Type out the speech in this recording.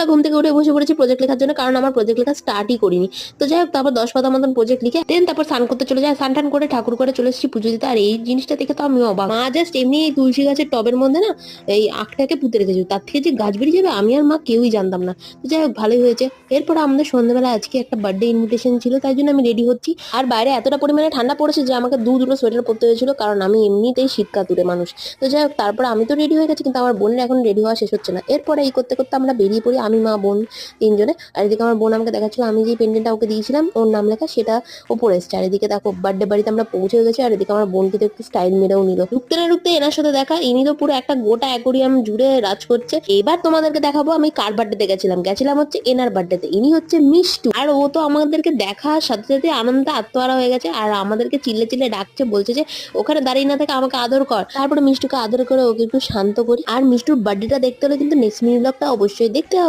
সকালবেলা ঘুম থেকে উঠে বসে পড়েছি প্রজেক্ট লেখার জন্য, কারণ আমার প্রজেক্ট লেখা স্টার্টই করিনি। তো যাই হোক, তারপর 10 পাতা মতন প্রজেক্ট লিখে দেন তারপর স্নান করতে চলে যায়। স্নান টান করে ঠাকুর করে চলে এসেছি পুজো দিতে। আর এই জিনিসটা দেখে তো আমি অবাক, মা জাস্ট এমনি এই তুলসী গাছের টবের মধ্যে না এই আখটাকে পুঁতে রেখেছিল, তার থেকে যে গাছ বেরিয়ে যাবে আমি আর মা কেউই জানতাম না। তো যাই হোক, ভালোই হয়েছে। এরপর আমাদের সন্ধ্যাবেলা আজকে একটা বার্থডে ইনভিটেশন ছিল, তাই জন্য আমি রেডি হচ্ছি। আর বাইরে এতটা পরিমাণে ঠান্ডা পড়েছে যে আমাকে দুটো সোয়েটার পরতে হয়েছিল, কারণ আমি এমনিতেই শীতকাতুরে মানুষ। তো যাই হোক, তারপর আমি তো রেডি হয়ে গেছি, কিন্তু আমার বোনের এখন রেডি হওয়া শেষ হচ্ছে না। এরপরে এই করতে করতে আমরা বেরিয়ে পড়ি, আমি মা বোন তিনজনে। আর এদিকে আমার বোন আমাকে দেখাচ্ছিল আমি যে পেন্ডেন্টটা ওকে দিয়েছিলাম ওর নাম লেখা, সেটা ও পরে এসছে। আর এদিকে দেখো বার্থডে বাড়িতে আমরা পৌঁছে গেছি। আর এদিকে আমার বোনকে তো একটু স্টাইল মেরেও নিল। ঢুকতে না ঢুকতে এনার সাথে দেখা, ইনি তো পুরো একটা গোটা অ্যাকোরিয়াম জুড়ে রাজ করছে। এবার তোমাদেরকে দেখাবো আমি কার বার্থডেতে গেছিলাম হচ্ছে এনার বার্থডেতে। ইনি হচ্ছে মিষ্টু। আর ও তো আমাদেরকে দেখার সাথে সাথে আনন্দে আত্মহারা হয়ে গেছে, আর আমাদেরকে চিল্লে চিল্লে ডাকছে, বলছে যে ওখানে দাঁড়িয়ে না থেকে আমাকে আদর কর। তারপরে মিষ্টুকে আদর করে ওকে একটু শান্ত করি। আর মিষ্টুর বার্থডেটা দেখতে হলে কিন্তু নেক্সট মিনি ব্লগটা অবশ্যই দেখতে হবে।